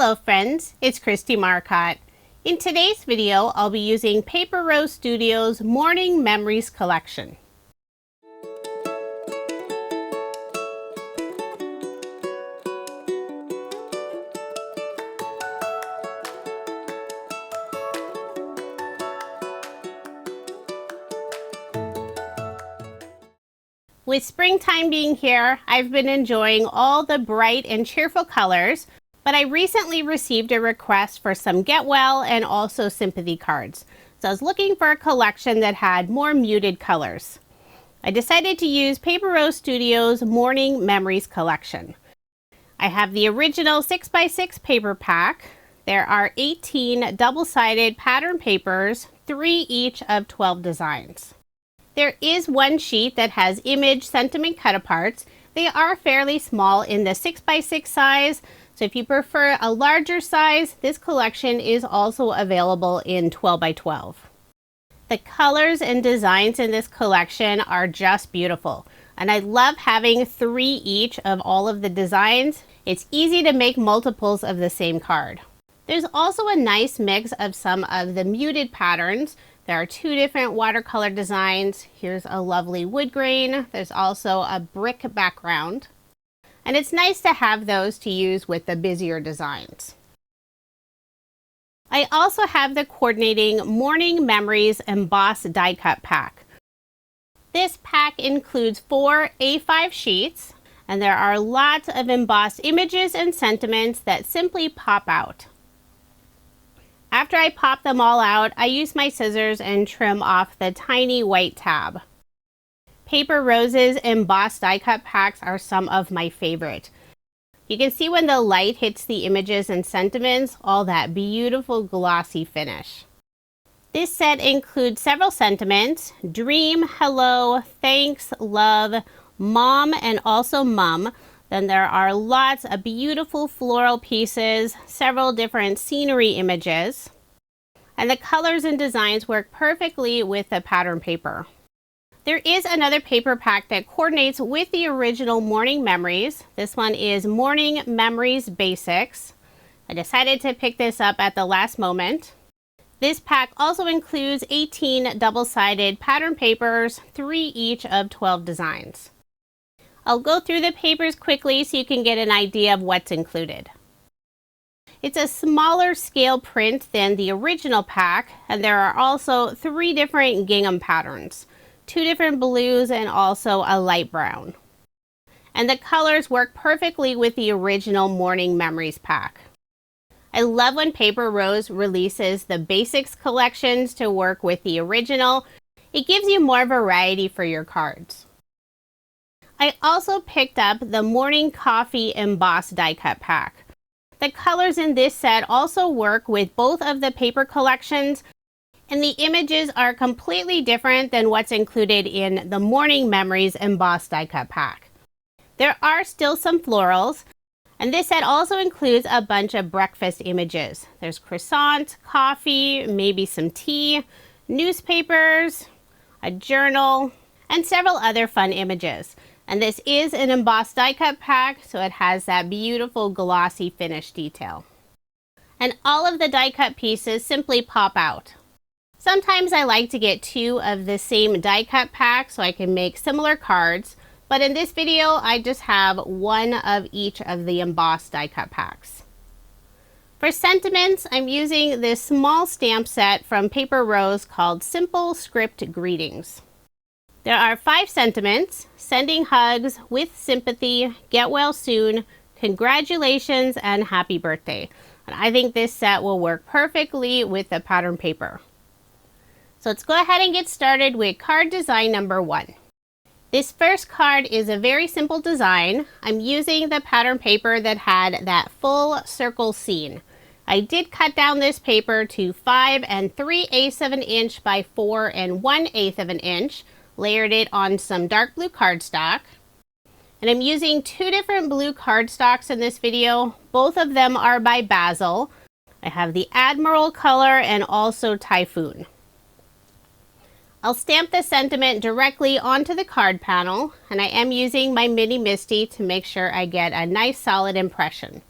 Hello friends, it's Kristie Marcotte. In today's video, I'll be using Paper Rose Studio's Morning Memories collection. With springtime being here, I've been enjoying all the bright and cheerful colors, but I recently received a request for some Get Well and also sympathy cards. So I was looking for a collection that had more muted colors. I decided to use Paper Rose Studio's Morning Memories collection. I have the original 6x6 paper pack. There are 18 double-sided pattern papers, 3 each of 12 designs. There is one sheet that has image sentiment cut-aparts. They are fairly small in the 6x6 size, so if you prefer a larger size, this collection is also available in 12x12. The colors and designs in this collection are just beautiful, and I love having 3 each of all of the designs. It's easy to make multiples of the same card. There's also a nice mix of some of the muted patterns. There are 2 different watercolor designs. Here's a lovely wood grain. There's also a brick background. And it's nice to have those to use with the busier designs. I also have the coordinating Morning Memories Embossed die cut pack. This pack includes 4 A5 sheets, and there are lots of embossed images and sentiments that simply pop out. After I pop them all out, I use my scissors and trim off the tiny white tab. Paper Rose's embossed die cut packs are some of my favorite. You can see when the light hits the images and sentiments, all that beautiful glossy finish. This set includes several sentiments: dream, hello, thanks, love, mom, and also mum. Then there are lots of beautiful floral pieces, several different scenery images, and the colors and designs work perfectly with the pattern paper. There is another paper pack that coordinates with the original Morning Memories. This one is Morning Memories Basics. I decided to pick this up at the last moment. This pack also includes 18 double-sided pattern papers, 3 each of 12 designs. I'll go through the papers quickly so you can get an idea of what's included. It's a smaller scale print than the original pack, and there are also 3 different gingham patterns, 2 different blues, and also a light brown. And the colors work perfectly with the original Morning Memories pack. I love when Paper Rose releases the basics collections to work with the original. It gives you more variety for your cards. I also picked up the Morning Coffee Embossed die cut pack. The colors in this set also work with both of the paper collections, and the images are completely different than what's included in the Morning Memories Embossed die cut pack. There are still some florals, and this set also includes a bunch of breakfast images. There's croissant, coffee, maybe some tea, newspapers, a journal, and several other fun images. And this is an embossed die cut pack, so it has that beautiful glossy finish detail. And all of the die cut pieces simply pop out. Sometimes I like to get 2 of the same die cut pack so I can make similar cards, but in this video I just have 1 of each of the embossed die cut packs. For sentiments, I'm using this small stamp set from Paper Rose called Simple Script Greetings. There are 5 sentiments: sending hugs, with sympathy, get well soon, congratulations, and happy birthday. And I think this set will work perfectly with the pattern paper. So let's go ahead and get started with card design number 1. This first card is a very simple design. I'm using the pattern paper that had that full circle scene. I did cut down this paper to 5 3/8 of an inch by 4 1/8 of an inch. Layered it on some dark blue cardstock. And I'm using 2 different blue cardstocks in this video. Both of them are by Basil. I have the Admiral color and also Typhoon. I'll stamp the sentiment directly onto the card panel, and I am using my mini MISTI to make sure I get a nice solid impression.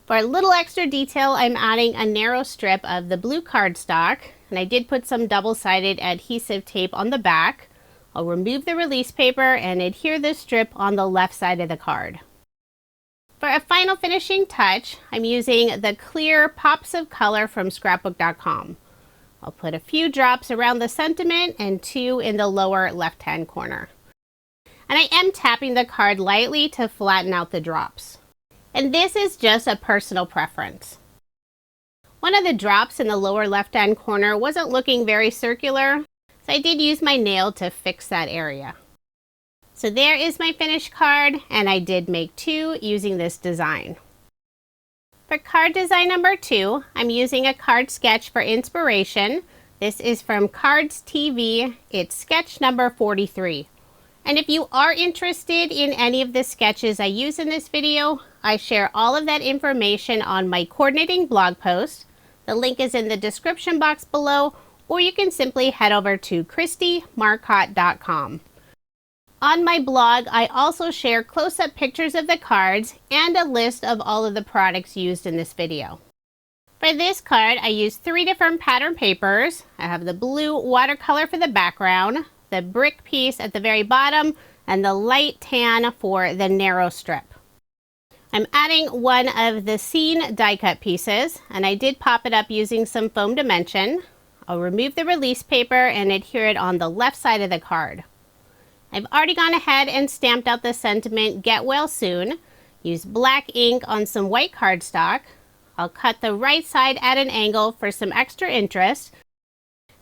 For a little extra detail, I'm adding a narrow strip of the blue cardstock, and I did put some double-sided adhesive tape on the back. I'll remove the release paper and adhere the strip on the left side of the card. For a final finishing touch, I'm using the clear pops of color from scrapbook.com. I'll put a few drops around the sentiment and 2 in the lower left-hand corner. And I am tapping the card lightly to flatten out the drops. And this is just a personal preference. One of the drops in the lower left-hand corner wasn't looking very circular, so I did use my nail to fix that area. So there is my finished card, and I did make 2 using this design. For card design number 2, I'm using a card sketch for inspiration. This is from Cards TV. It's sketch number 43. And if you are interested in any of the sketches I use in this video, I share all of that information on my coordinating blog post. The link is in the description box below, or you can simply head over to KristieMarcotte.com. On my blog, I also share close-up pictures of the cards and a list of all of the products used in this video. For this card, I used 3 different pattern papers. I have the blue watercolor for the background, the brick piece at the very bottom, and the light tan for the narrow strip. I'm adding one of the scene die cut pieces, and I did pop it up using some foam dimension. I'll remove the release paper and adhere it on the left side of the card. I've already gone ahead and stamped out the sentiment "Get Well Soon." Use black ink on some white cardstock. I'll cut the right side at an angle for some extra interest.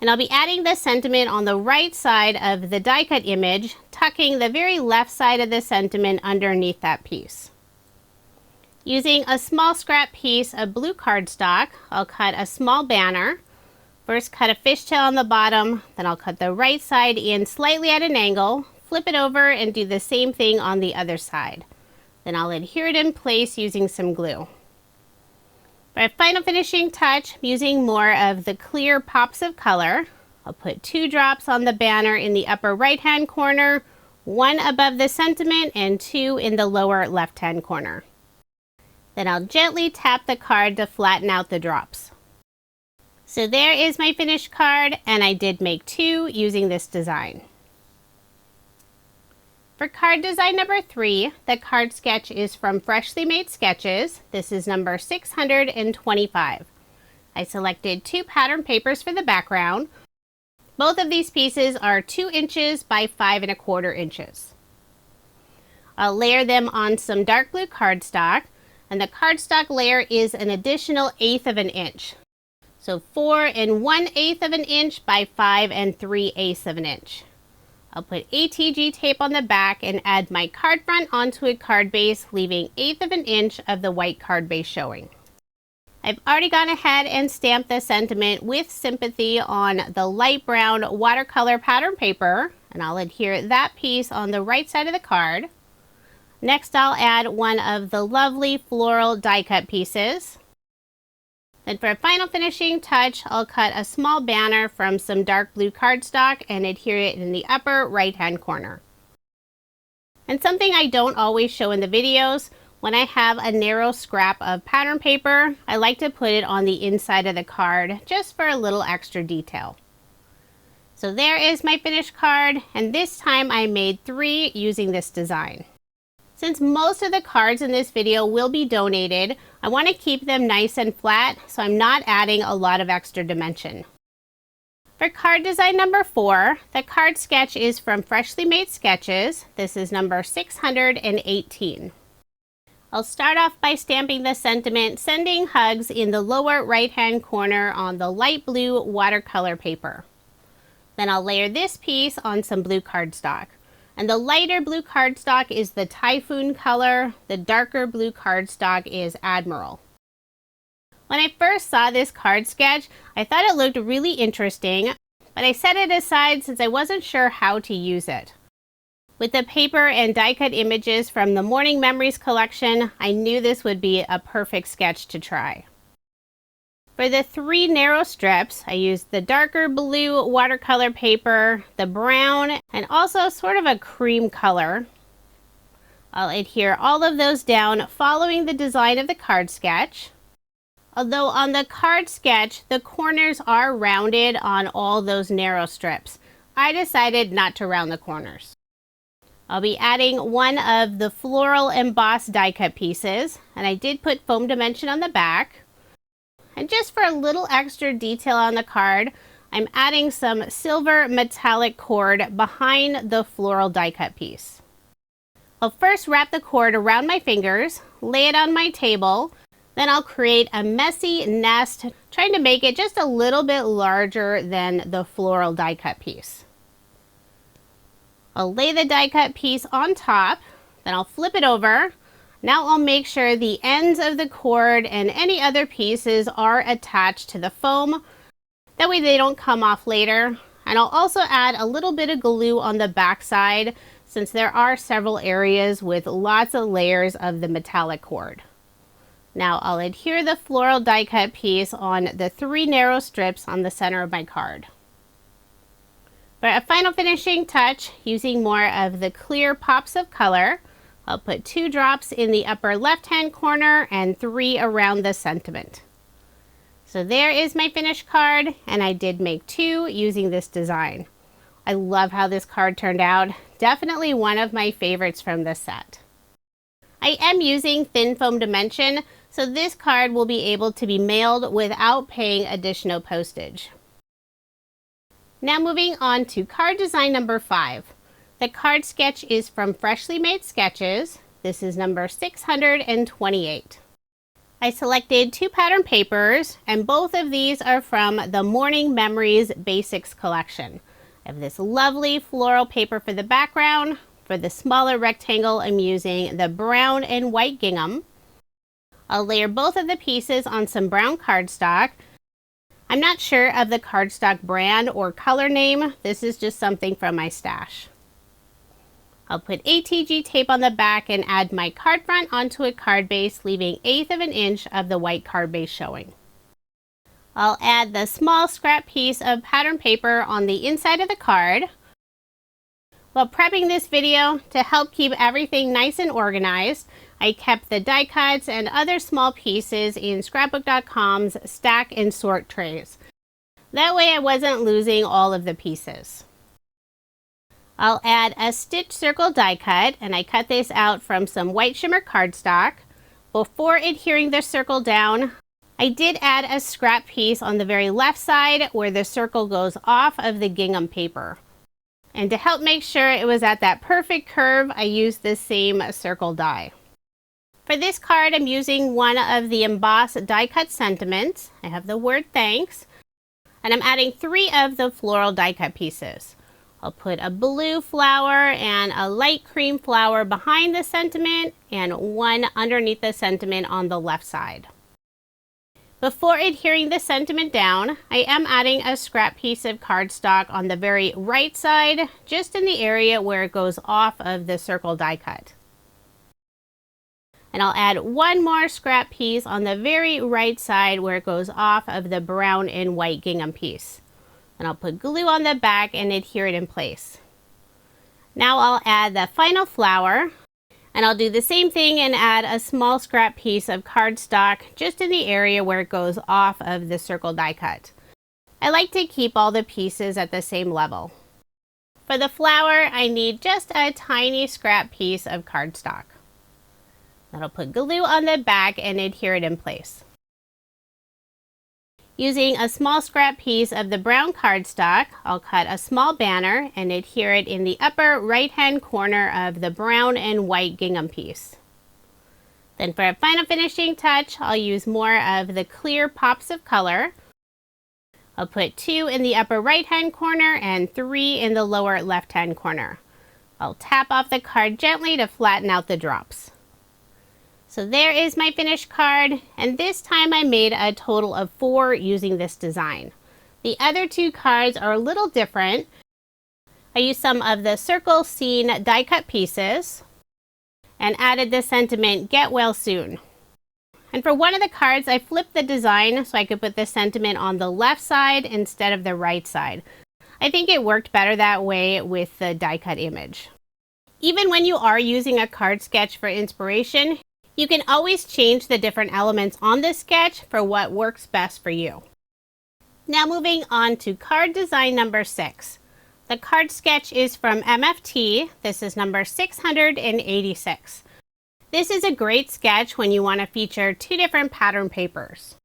And I'll be adding the sentiment on the right side of the die cut image, tucking the very left side of the sentiment underneath that piece. Using a small scrap piece of blue cardstock, I'll cut a small banner. First cut a fishtail on the bottom, then I'll cut the right side in slightly at an angle, flip it over and do the same thing on the other side. Then I'll adhere it in place using some glue. For a final finishing touch, I'm using more of the clear pops of color. I'll put 2 drops on the banner in the upper right-hand corner, 1 above the sentiment, and 2 in the lower left-hand corner. Then I'll gently tap the card to flatten out the drops. So there is my finished card, and I did make 2 using this design. For card design number 3, the card sketch is from Freshly Made Sketches. This is number 625. I selected 2 pattern papers for the background. Both of these pieces are 2 inches by 5¼ inches. I'll layer them on some dark blue cardstock, and the cardstock layer is an additional 1/8 of an inch. So 4 1/8 of an inch by 5 3/8 of an inch. I'll put ATG tape on the back and add my card front onto a card base, leaving 1/8 of an inch of the white card base showing. I've already gone ahead and stamped the sentiment with sympathy on the light brown watercolor pattern paper, and I'll adhere that piece on the right side of the card. Next, I'll add one of the lovely floral die cut pieces. Then for a final finishing touch, I'll cut a small banner from some dark blue cardstock and adhere it in the upper right-hand corner. And something I don't always show in the videos, when I have a narrow scrap of pattern paper, I like to put it on the inside of the card just for a little extra detail. So there is my finished card, and this time I made 3 using this design. Since most of the cards in this video will be donated, I want to keep them nice and flat, so I'm not adding a lot of extra dimension. For card design number 4, the card sketch is from Freshly Made Sketches. This is number 618. I'll start off by stamping the sentiment "Sending Hugs" in the lower right-hand corner on the light blue watercolor paper. Then I'll layer this piece on some blue cardstock. And the lighter blue cardstock is the Typhoon color. The darker blue cardstock is Admiral. When I first saw this card sketch, I thought it looked really interesting, but I set it aside since I wasn't sure how to use it. With the paper and die cut images from the Morning Memories collection, I knew this would be a perfect sketch to try. For the 3 narrow strips, I used the darker blue watercolor paper, the brown, and also sort of a cream color. I'll adhere all of those down following the design of the card sketch. Although on the card sketch, the corners are rounded on all those narrow strips, I decided not to round the corners. I'll be adding one of the floral embossed die cut pieces, and I did put foam dimension on the back. And just for a little extra detail on the card, I'm adding some silver metallic cord behind the floral die cut piece. I'll first wrap the cord around my fingers, lay it on my table, then I'll create a messy nest, trying to make it just a little bit larger than the floral die cut piece. I'll lay the die cut piece on top, then I'll flip it over. Now I'll make sure the ends of the cord and any other pieces are attached to the foam. That way they don't come off later. And I'll also add a little bit of glue on the back side, since there are several areas with lots of layers of the metallic cord. Now I'll adhere the floral die cut piece on the 3 narrow strips on the center of my card. For a final finishing touch, using more of the clear pops of color, I'll put 2 drops in the upper left-hand corner and 3 around the sentiment. So there is my finished card, and I did make 2 using this design. I love how this card turned out. Definitely one of my favorites from this set. I am using thin foam dimension, so this card will be able to be mailed without paying additional postage. Now moving on to card design number 5. The card sketch is from Freshly Made Sketches. This is number 628. I selected 2 pattern papers, and both of these are from the Morning Memories Basics collection. I have this lovely floral paper for the background. For the smaller rectangle, I'm using the brown and white gingham. I'll layer both of the pieces on some brown cardstock. I'm not sure of the cardstock brand or color name. This is just something from my stash. I'll put ATG tape on the back and add my card front onto a card base, leaving 1/8 of an inch of the white card base showing. I'll add the small scrap piece of pattern paper on the inside of the card. While prepping this video, to help keep everything nice and organized, I kept the die cuts and other small pieces in scrapbook.com's stack and sort trays. That way I wasn't losing all of the pieces. I'll add a stitch circle die cut, and I cut this out from some white shimmer cardstock. Before adhering the circle down, I did add a scrap piece on the very left side where the circle goes off of the gingham paper. And to help make sure it was at that perfect curve, I used the same circle die. For this card, I'm using one of the embossed die cut sentiments. I have the word thanks, and I'm adding 3 of the floral die cut pieces. I'll put a blue flower and a light cream flower behind the sentiment and 1 underneath the sentiment on the left side. Before adhering the sentiment down, I am adding a scrap piece of cardstock on the very right side, just in the area where it goes off of the circle die cut. And I'll add 1 more scrap piece on the very right side where it goes off of the brown and white gingham piece. And I'll put glue on the back and adhere it in place. Now I'll add the final flower, and I'll do the same thing and add a small scrap piece of cardstock just in the area where it goes off of the circle die cut. I like to keep all the pieces at the same level. For the flower, I need just a tiny scrap piece of cardstock. Then I'll put glue on the back and adhere it in place. Using a small scrap piece of the brown cardstock, I'll cut a small banner and adhere it in the upper right-hand corner of the brown and white gingham piece. Then for a final finishing touch, I'll use more of the clear pops of color. I'll put 2 in the upper right-hand corner and 3 in the lower left-hand corner. I'll tap off the card gently to flatten out the drops. So there is my finished card, and this time I made a total of 4 using this design. The other 2 cards are a little different. I used some of the circle scene die cut pieces and added the sentiment, "Get well soon." And for one of the cards, I flipped the design so I could put the sentiment on the left side instead of the right side. I think it worked better that way with the die cut image. Even when you are using a card sketch for inspiration, you can always change the different elements on this sketch for what works best for you. Now moving on to card design number 6. The card sketch is from MFT. This is number 686. This is a great sketch when you want to feature 2 different pattern papers.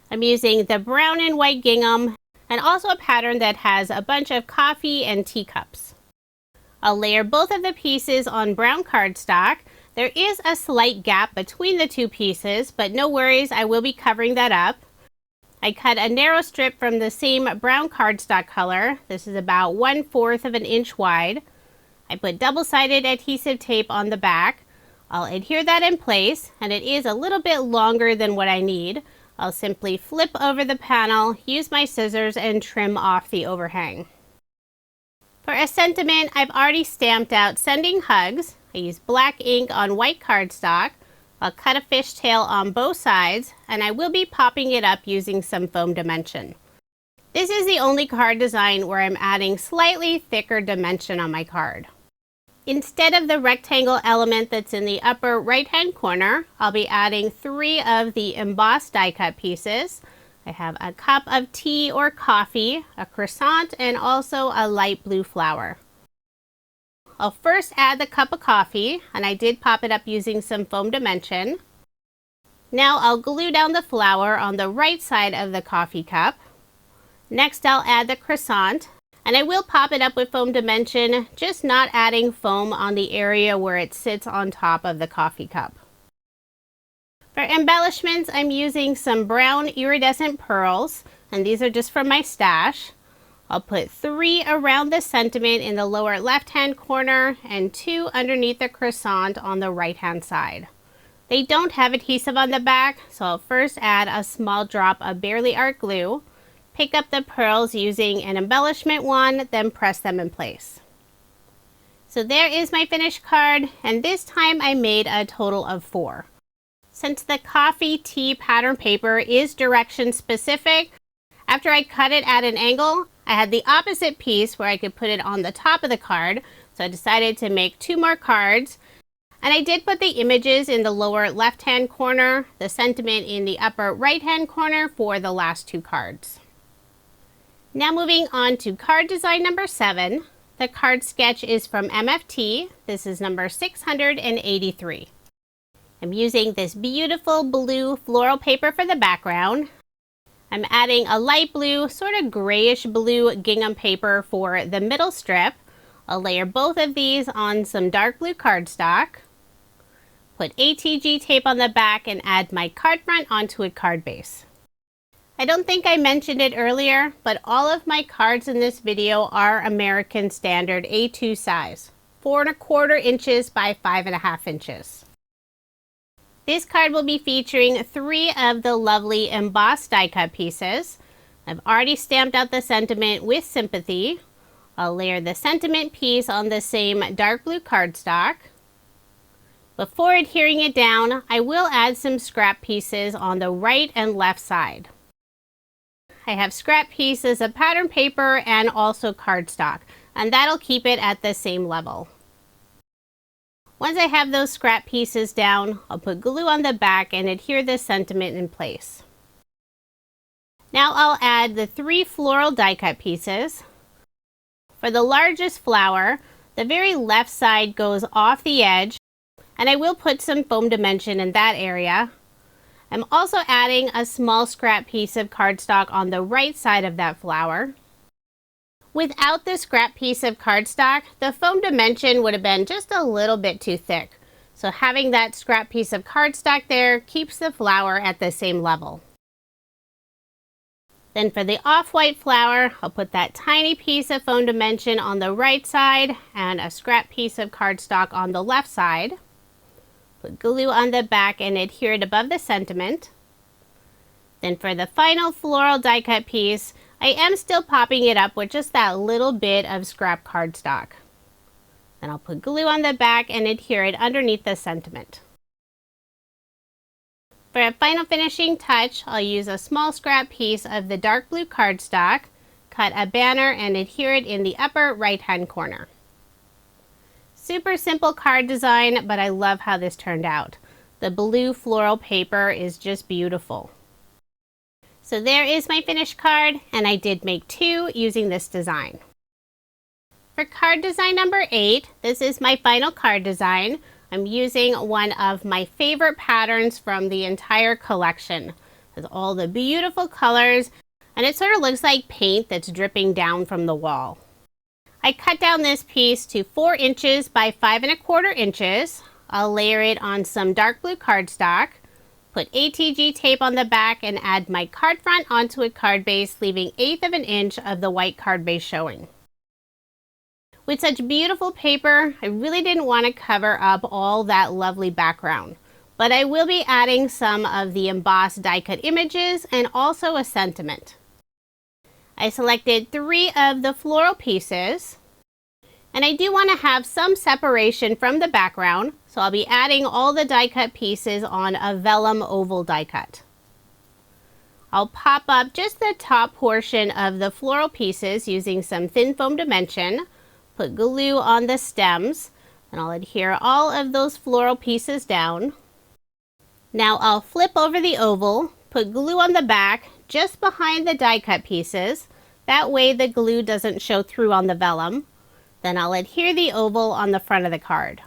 I'm using the brown and white gingham and also a pattern that has a bunch of coffee and teacups. I'll layer both of the pieces on brown cardstock. There is a slight gap between the 2 pieces, but no worries, I will be covering that up. I cut a narrow strip from the same brown cardstock color. This is about 1/4 of an inch wide. I put double-sided adhesive tape on the back. I'll adhere that in place, and it is a little bit longer than what I need. I'll simply flip over the panel, use my scissors, and trim off the overhang. For a sentiment, I've already stamped out Sending Hugs. I use black ink on white cardstock. I'll cut a fishtail on both sides, and I will be popping it up using some foam dimension. This is the only card design where I'm adding slightly thicker dimension on my card. Instead of the rectangle element that's in the upper right-hand corner, I'll be adding 3 of the embossed die cut pieces. I have a cup of tea or coffee, a croissant, and also a light blue flower. I'll first add the cup of coffee, and I did pop it up using some foam dimension. Now I'll glue down the flower on the right side of the coffee cup. Next I'll add the croissant. And I will pop it up with foam dimension, just not adding foam on the area where it sits on top of the coffee cup. For embellishments, I'm using some brown iridescent pearls, and these are just from my stash. I'll put 3 around the sentiment in the lower left-hand corner and 2 underneath the croissant on the right-hand side. They don't have adhesive on the back, so I'll first add a small drop of Barely Art glue. Pick up the pearls using an embellishment wand, then press them in place. So there is my finished card, and this time I made a total of 4. Since the coffee tea pattern paper is direction specific, after I cut it at an angle, I had the opposite piece where I could put it on the top of the card, so I decided to make 2 more cards. And I did put the images in the lower left-hand corner, the sentiment in the upper right-hand corner for the last 2 cards. Now moving on to card design number 7. The card sketch is from MFT. This is number 683. I'm using this beautiful blue floral paper for the background. I'm adding a light blue, sort of grayish blue gingham paper for the middle strip. I'll layer both of these on some dark blue cardstock. Put ATG tape on the back and add my card front onto a card base. I don't think I mentioned it earlier, but all of my cards in this video are American Standard A2 size, 4¼ inches by 5½ inches. This card will be featuring 3 of the lovely embossed die cut pieces. I've already stamped out the sentiment with Sympathy. I'll layer the sentiment piece on the same dark blue cardstock. Before adhering it down, I will add some scrap pieces on the right and left side. I have scrap pieces of pattern paper and also cardstock, and that'll keep it at the same level. Once I have those scrap pieces down, I'll put glue on the back and adhere the sentiment in place. Now I'll add the 3 floral die cut pieces. For the largest flower, the very left side goes off the edge, and I will put some foam dimension in that area. I'm also adding a small scrap piece of cardstock on the right side of that flower. Without the scrap piece of cardstock, the foam dimension would have been just a little bit too thick. So having that scrap piece of cardstock there keeps the flower at the same level. Then for the off-white flower, I'll put that tiny piece of foam dimension on the right side and a scrap piece of cardstock on the left side. Put glue on the back and adhere it above the sentiment. Then for the final floral die cut piece, I am still popping it up with just that little bit of scrap cardstock. Then I'll put glue on the back and adhere it underneath the sentiment. For a final finishing touch, I'll use a small scrap piece of the dark blue cardstock, cut a banner and adhere it in the upper right-hand corner. Super simple card design, but I love how this turned out. The blue floral paper is just beautiful. So there is my finished card, and I did make 2 using this design. For card design number 8, this is my final card design. I'm using one of my favorite patterns from the entire collection. With all the beautiful colors, and it sort of looks like paint that's dripping down from the wall. I cut down this piece to 4 inches by 5 1/4 inches. I'll layer it on some dark blue cardstock, put ATG tape on the back, and add my card front onto a card base, leaving 1/8 of an inch of the white card base showing. With such beautiful paper, I really didn't want to cover up all that lovely background, but I will be adding some of the embossed die cut images and also a sentiment. I selected 3 of the floral pieces, and I do want to have some separation from the background, so I'll be adding all the die cut pieces on a vellum oval die cut. I'll pop up just the top portion of the floral pieces using some thin foam dimension, put glue on the stems, and I'll adhere all of those floral pieces down. Now I'll flip over the oval, put glue on the back just behind the die cut pieces. That way the glue doesn't show through on the vellum. Then I'll adhere the oval on the front of the card.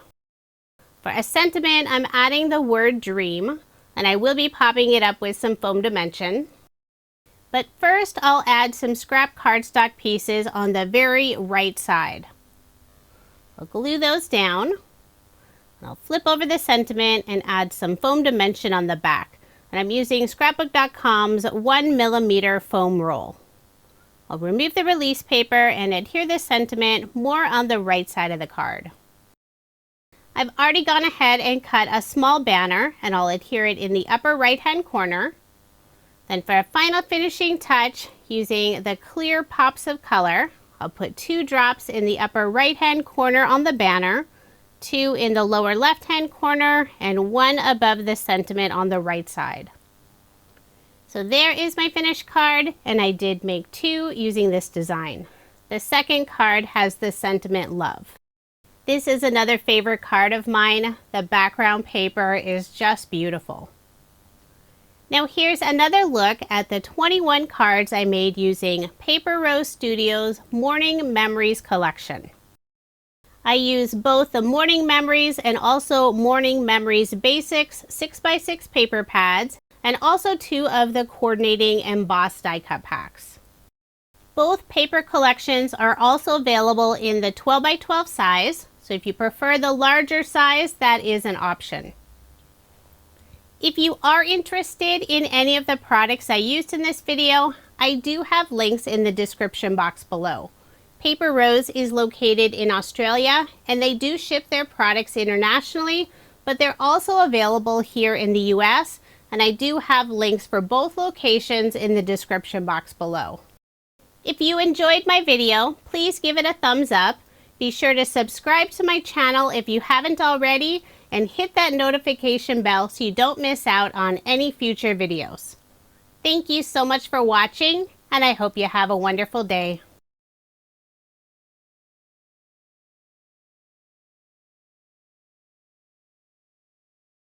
For a sentiment, I'm adding the word dream, and I will be popping it up with some foam dimension. But first I'll add some scrap cardstock pieces on the very right side. I'll glue those down, and I'll flip over the sentiment and add some foam dimension on the back. And I'm using scrapbook.com's 1mm foam roll. I'll remove the release paper and adhere the sentiment more on the right side of the card. I've already gone ahead and cut a small banner, and I'll adhere it in the upper right hand corner. Then for a final finishing touch, using the clear pops of color, I'll put 2 drops in the upper right hand corner on the banner, 2 in the lower left hand corner, and 1 above the sentiment on the right side. So there is my finished card, and I did make 2 using this design. The second card has the sentiment love. This is another favorite card of mine. The background paper is just beautiful. Now here's another look at the 21 cards I made using Paper Rose Studios Morning Memories collection. I use both the Morning Memories and also Morning Memories Basics 6x6 paper pads, and also 2 of the coordinating embossed die cut packs. Both paper collections are also available in the 12x12 size, so if you prefer the larger size, that is an option. If you are interested in any of the products I used in this video, I do have links in the description box below. Paper Rose is located in Australia, and they do ship their products internationally, but they're also available here in the US, and I do have links for both locations in the description box below. If you enjoyed my video, please give it a thumbs up. Be sure to subscribe to my channel if you haven't already, and hit that notification bell so you don't miss out on any future videos. Thank you so much for watching, and I hope you have a wonderful day.